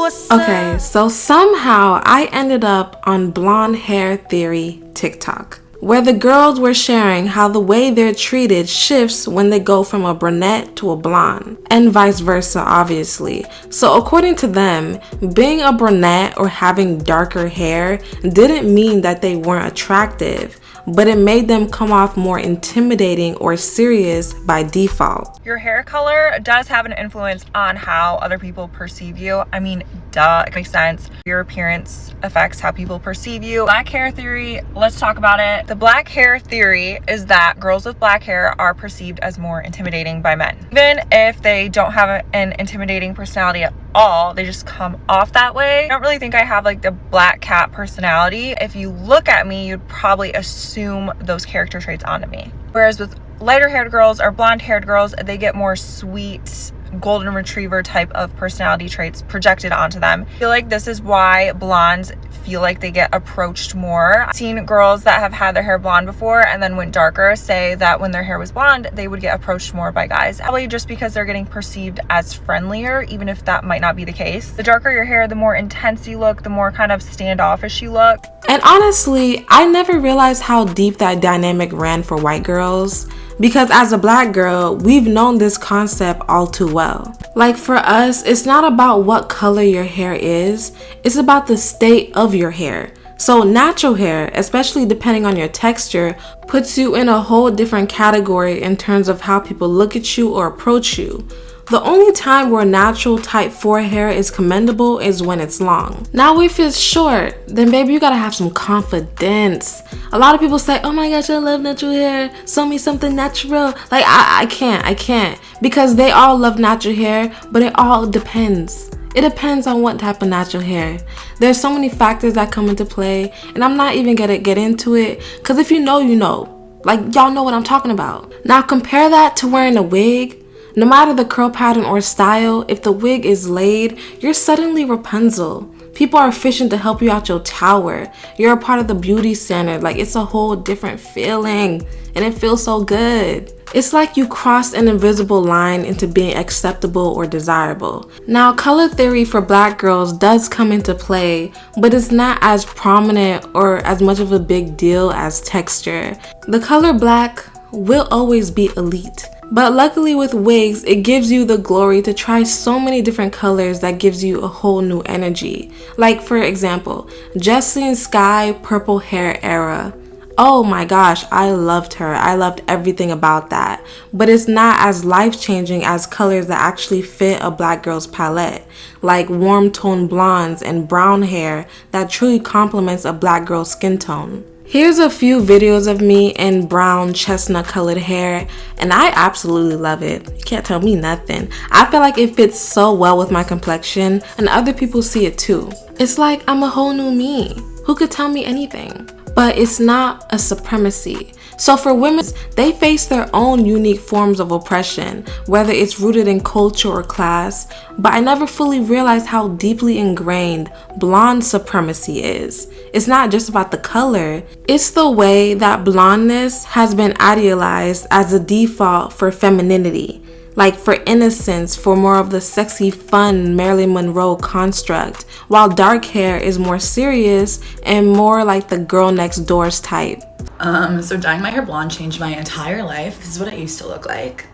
Okay, so somehow I ended up on Blonde Hair Theory TikTok, where the girls were sharing how the way they're treated shifts when they go from a brunette to a blonde, and vice versa, obviously. So according to them, being a brunette or having darker hair didn't mean that they weren't attractive, but it made them come off more intimidating or serious by default. Your hair color does have an influence on how other people perceive you. I mean, duh, it makes sense. Your appearance affects how people perceive you. Black hair theory, let's talk about it. The black hair theory is that girls with black hair are perceived as more intimidating by men. Even if they don't have an intimidating personality at all, they just come off that way. I don't really think I have like the black cat personality. If you look at me, you'd probably assume those character traits onto me. Whereas with lighter haired girls or blonde haired girls, they get more sweet golden retriever type of personality traits projected onto them. I feel like this is why blondes feel like they get approached more. I've seen girls that have had their hair blonde before and then went darker say that when their hair was blonde, they would get approached more by guys. Probably just because they're getting perceived as friendlier, even if that might not be the case. The darker your hair, the more intense you look, the more kind of standoffish you look. And honestly, I never realized how deep that dynamic ran for white girls. Because as a black girl, we've known this concept all too well. Like for us, it's not about what color your hair is, it's about the state of your hair. So natural hair, especially depending on your texture, puts you in a whole different category in terms of how people look at you or approach you. The only time where natural type 4 hair is commendable is when it's long. Now if it's short, then baby, you gotta have some confidence. A lot of people say, oh my gosh, I love natural hair, show me something natural. Like I can't, because they all love natural hair, but it all depends. It depends on what type of natural hair. There's so many factors that come into play, and I'm not even gonna get into it, because if you know, you know. Like, y'all know what I'm talking about. Now compare that to wearing a wig. No matter the curl pattern or style, if the wig is laid, you're suddenly Rapunzel. People are fishing to help you out your tower. You're a part of the beauty standard. Like, it's a whole different feeling, and it feels so good. It's like you crossed an invisible line into being acceptable or desirable. Now, color theory for black girls does come into play, but it's not as prominent or as much of a big deal as texture. The color black will always be elite. But luckily with wigs, it gives you the glory to try so many different colors that gives you a whole new energy. Like for example, Jesslyn Sky purple hair era. Oh my gosh, I loved her. I loved everything about that. But it's not as life-changing as colors that actually fit a black girl's palette. Like warm tone blondes and brown hair that truly complements a black girl's skin tone. Here's a few videos of me in brown chestnut colored hair, and I absolutely love it. You can't tell me nothing. I feel like it fits so well with my complexion, and other people see it too. It's like I'm a whole new me. Who could tell me anything? But it's not a supremacy. So for women, they face their own unique forms of oppression, whether it's rooted in culture or class, but I never fully realized how deeply ingrained blonde supremacy is. It's not just about the color, it's the way that blondness has been idealized as a default for femininity. Like for innocence, for more of the sexy, fun Marilyn Monroe construct, while dark hair is more serious and more like the girl next door's type. So dyeing my hair blonde changed my entire life. This is what I used to look like.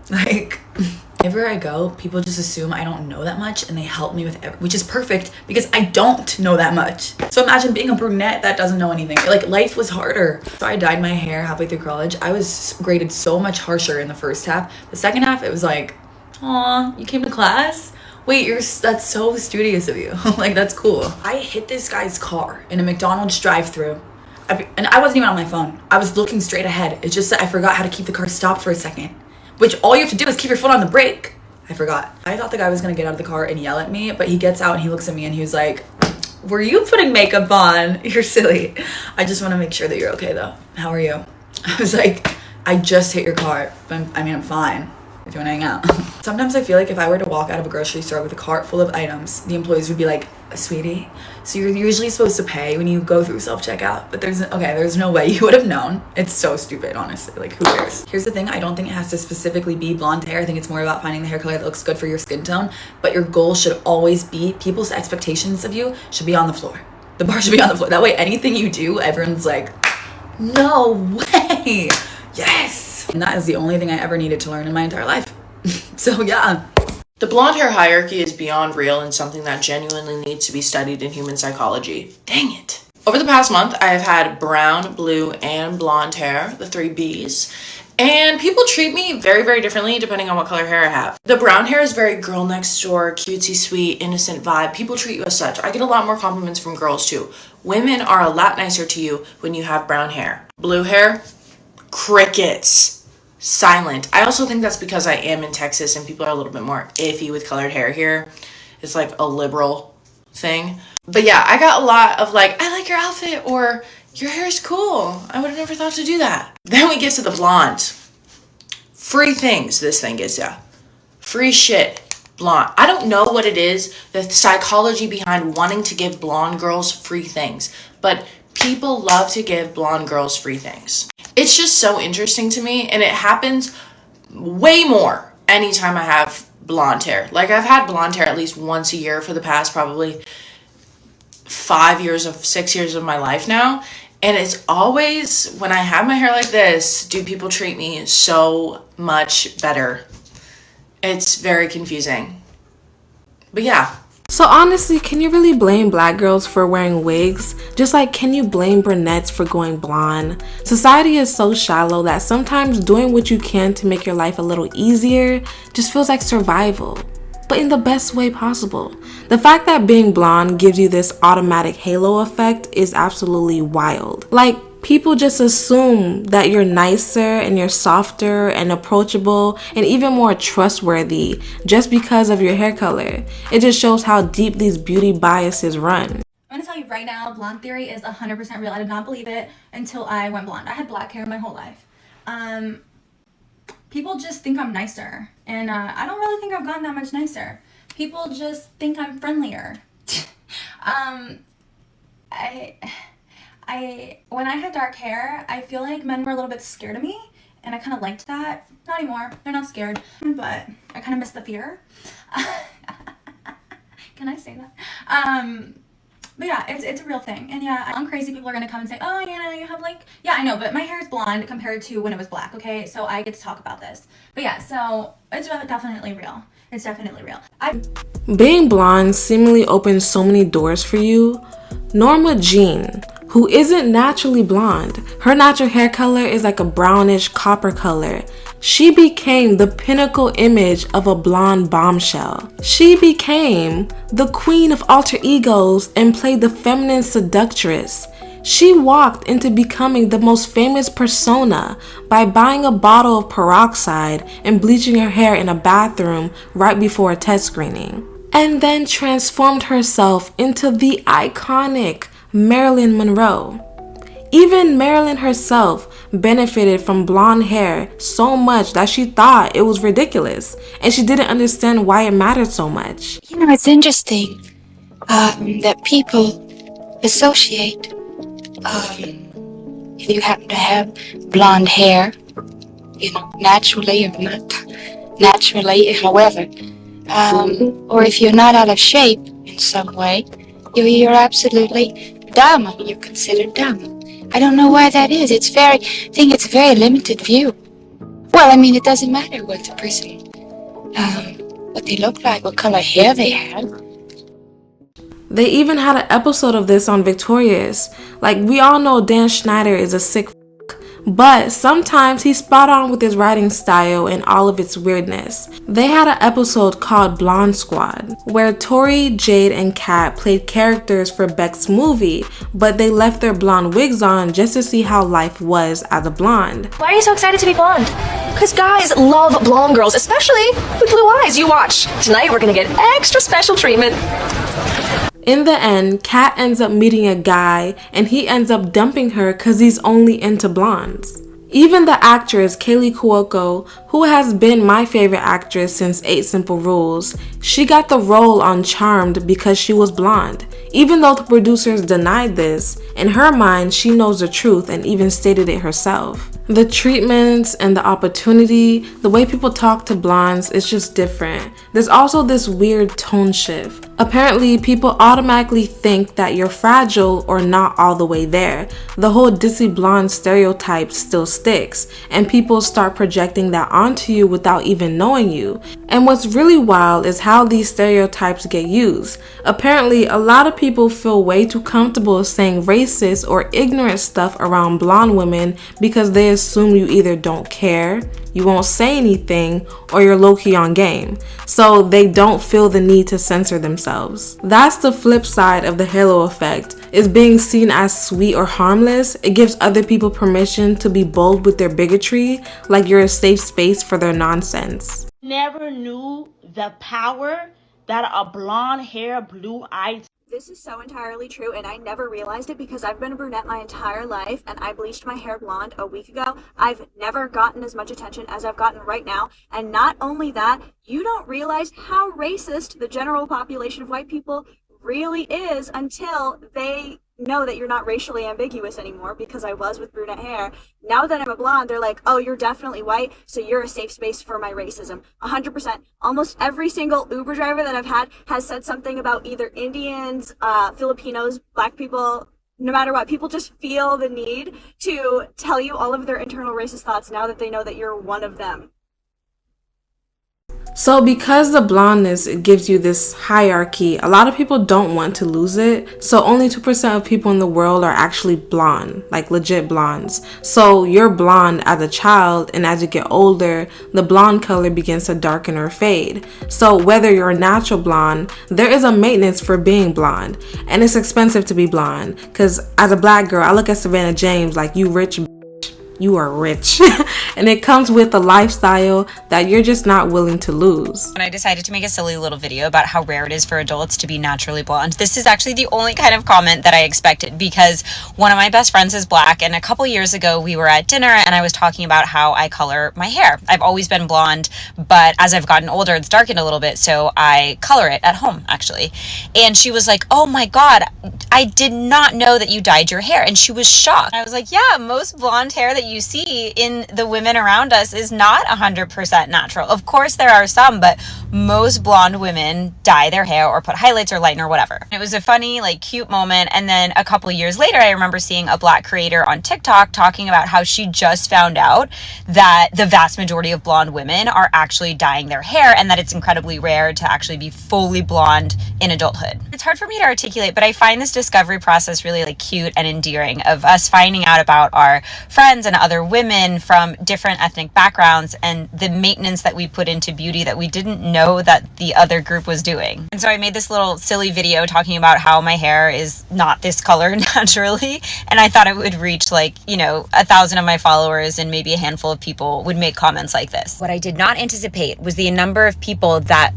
Like, everywhere I go, people just assume I don't know that much and they help me with which is perfect because I don't know that much. So imagine being a brunette that doesn't know anything. Like, life was harder. So I dyed my hair halfway through college. I was graded so much harsher in the first half. The second half, it was like, aw, you came to class? Wait, that's so studious of you. Like, that's cool. I hit this guy's car in a McDonald's drive-thru. And I wasn't even on my phone. I was looking straight ahead. It's just that I forgot how to keep the car stopped for a second. Which all you have to do is keep your foot on the brake. I forgot. I thought the guy was gonna get out of the car and yell at me, but he gets out and he looks at me and he was like, were you putting makeup on? You're silly. I just wanna make sure that you're okay though. How are you? I was like, I just hit your car, but I'm fine. if you want to hang out. Sometimes I feel like if I were to walk out of a grocery store with a cart full of items, the employees would be like, sweetie, so you're usually supposed to pay when you go through self-checkout, but there's no way you would have known. It's so stupid, honestly. Like, who cares? Here's the thing, I don't think it has to specifically be blonde hair. I think it's more about finding the hair color that looks good for your skin tone, but your goal should always be, people's expectations of you should be on the floor. The bar should be on the floor. That way, anything you do, everyone's like, no way, yes. And that is the only thing I ever needed to learn in my entire life. So yeah. The blonde hair hierarchy is beyond real and something that genuinely needs to be studied in human psychology. Dang it. Over the past month, I have had brown, blue, and blonde hair, the 3 Bs, and people treat me very, very differently depending on what color hair I have. The brown hair is very girl next door, cutesy, sweet, innocent vibe. People treat you as such. I get a lot more compliments from girls too. Women are a lot nicer to you when you have brown hair. Blue hair, crickets. Silent. I also think that's because I am in Texas and people are a little bit more iffy with colored hair here. It's like a liberal thing. But yeah, I got a lot of like, I like your outfit, or your hair is cool. I would have never thought to do that. Then we get to the blonde. Free things this thing gets ya. Free shit. Blonde. I don't know what it is, the psychology behind wanting to give blonde girls free things, but people love to give blonde girls free things. It's just so interesting to me, and it happens way more anytime I have blonde hair. Like, I've had blonde hair at least once a year for the past probably 6 years of my life now, and it's always when I have my hair like this, do people treat me so much better. It's very confusing. But yeah. So honestly, can you really blame black girls for wearing wigs? Just like, can you blame brunettes for going blonde? Society is so shallow that sometimes doing what you can to make your life a little easier just feels like survival, but in the best way possible. The fact that being blonde gives you this automatic halo effect is absolutely wild. Like, people just assume that you're nicer and you're softer and approachable and even more trustworthy just because of your hair color. It just shows how deep these beauty biases run. I'm gonna tell you right now, blonde theory is 100% real. I did not believe it until I went blonde. I had black hair my whole life. People just think I'm nicer, and I don't really think I've gotten that much nicer. People just think I'm friendlier. When I had dark hair, I feel like men were a little bit scared of me, and I kind of liked that. Not anymore. They're not scared, but I kind of miss the fear. Can I say that? But yeah, it's a real thing. And yeah, I'm crazy. People are gonna come and say, oh, you know, you have like, yeah, I know, but my hair is blonde compared to when it was black, okay? So I get to talk about this. But yeah, so it's definitely real. It's definitely real. Being blonde seemingly opens so many doors for you. Norma Jean, who isn't naturally blonde, her natural hair color is like a brownish copper color. She became the pinnacle image of a blonde bombshell. She became the queen of alter egos and played the feminine seductress. She walked into becoming the most famous persona by buying a bottle of peroxide and bleaching her hair in a bathroom right before a test screening, and then transformed herself into the iconic Marilyn Monroe. Even Marilyn herself benefited from blonde hair so much that she thought it was ridiculous, and she didn't understand why it mattered so much. You know, it's interesting that people associate, if you happen to have blonde hair, you know, naturally or not naturally, however, or if you're not out of shape in some way, you're absolutely dumb. You're considered dumb. I don't know why that is. It's a very limited view. Well, I mean, it doesn't matter what the person, what they look like, what color hair they have. They even had an episode of this on Victorious. Like, we all know Dan Schneider is a sick but sometimes he's spot on with his writing style and all of its weirdness. They had an episode called Blonde Squad, where Tori, Jade, and Kat played characters for Beck's movie, but they left their blonde wigs on just to see how life was as a blonde. Why are you so excited to be blonde? Because guys love blonde girls, especially with blue eyes. You watch. Tonight we're gonna get extra special treatment. In the end, Kat ends up meeting a guy and he ends up dumping her because he's only into blondes. Even the actress Kaylee Cuoco, who has been my favorite actress since 8 Simple Rules, she got the role on Charmed because she was blonde. Even though the producers denied this, in her mind she knows the truth and even stated it herself. The treatments and the opportunity, the way people talk to blondes is just different. There's also this weird tone shift. Apparently, people automatically think that you're fragile or not all the way there. The whole Dissy blonde stereotype still sticks, and people start projecting that onto you without even knowing you. And what's really wild is how these stereotypes get used. Apparently, a lot of people feel way too comfortable saying racist or ignorant stuff around blonde women because they assume you either don't care, you won't say anything, or you're low-key on game. So they don't feel the need to censor themselves. That's the flip side of the halo effect, is being seen as sweet or harmless. It gives other people permission to be bold with their bigotry, like you're a safe space for their nonsense. Never knew the power that a blonde hair, blue eyes. This is so entirely true, and I never realized it because I've been a brunette my entire life, and I bleached my hair blonde a week ago. I've never gotten as much attention as I've gotten right now, and not only that, you don't realize how racist the general population of white people really is until they know that you're not racially ambiguous anymore, because I was with brunette hair. Now that I'm a blonde, they're like, oh, you're definitely white, so you're a safe space for my racism. 100%. Almost every single Uber driver that I've had has said something about either Indians, Filipinos, black people. No matter what, people just feel the need to tell you all of their internal racist thoughts now that they know that you're one of them. So because the blondness gives you this hierarchy, a lot of people don't want to lose it. So only 2% of people in the world are actually blonde, like legit blondes. So you're blonde as a child, and as you get older, the blonde color begins to darken or fade. So whether you're a natural blonde, there is a maintenance for being blonde. And it's expensive to be blonde, because as a black girl, I look at Savannah James like, you rich, you are rich. And it comes with a lifestyle that you're just not willing to lose. And I decided to make a silly little video about how rare it is for adults to be naturally blonde. This is actually the only kind of comment that I expected, because one of my best friends is black, and a couple years ago we were at dinner and I was talking about how I color my hair. I've always been blonde, but as I've gotten older it's darkened a little bit, so I color it at home actually. And she was like, oh my god, I did not know that you dyed your hair. And she was shocked. I was like, yeah, most blonde hair that you see in the women around us is not 100% natural. Of course there are some, but most blonde women dye their hair or put highlights or lighten or whatever. It was a funny, like, cute moment. And then a couple of years later, I remember seeing a black creator on TikTok talking about how she just found out that the vast majority of blonde women are actually dyeing their hair, and that it's incredibly rare to actually be fully blonde in adulthood. It's hard for me to articulate, but I find this discovery process really, like, cute and endearing, of us finding out about our friends and other women from different ethnic backgrounds and the maintenance that we put into beauty that we didn't know that the other group was doing. And so I made this little silly video talking about how my hair is not this color naturally, and I thought it would reach, like, 1,000 of my followers, and maybe a handful of people would make comments like this. What I did not anticipate was the number of people that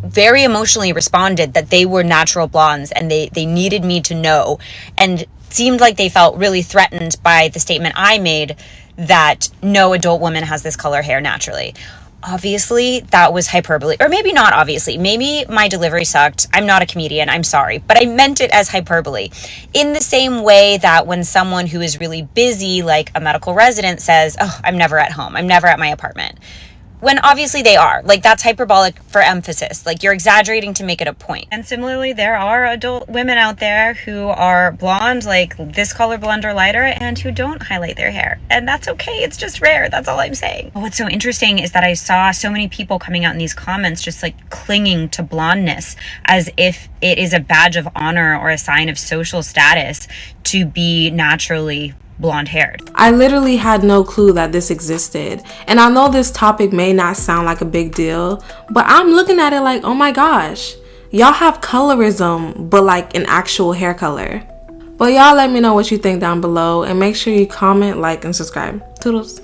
very emotionally responded that they were natural blondes and they needed me to know, and seemed like they felt really threatened by the statement I made that no adult woman has this color hair naturally. Obviously, that was hyperbole. Or maybe not obviously. Maybe my delivery sucked. I'm not a comedian. I'm sorry. But I meant it as hyperbole. In the same way that when someone who is really busy, like a medical resident, says, oh, I'm never at home. I'm never at my apartment. When obviously they are. Like, that's hyperbolic for emphasis. Like, you're exaggerating to make it a point. And similarly, there are adult women out there who are blonde, like this color blonde or lighter, and who don't highlight their hair. And that's okay. It's just rare. That's all I'm saying. But what's so interesting is that I saw so many people coming out in these comments just, like, clinging to blondness as if it is a badge of honor or a sign of social status to be naturally blonde haired. I literally had no clue that this existed. And I know this topic may not sound like a big deal, but I'm looking at it like, oh my gosh, y'all have colorism, but like an actual hair color. But y'all let me know what you think down below, and make sure you comment, like, and subscribe. Toodles.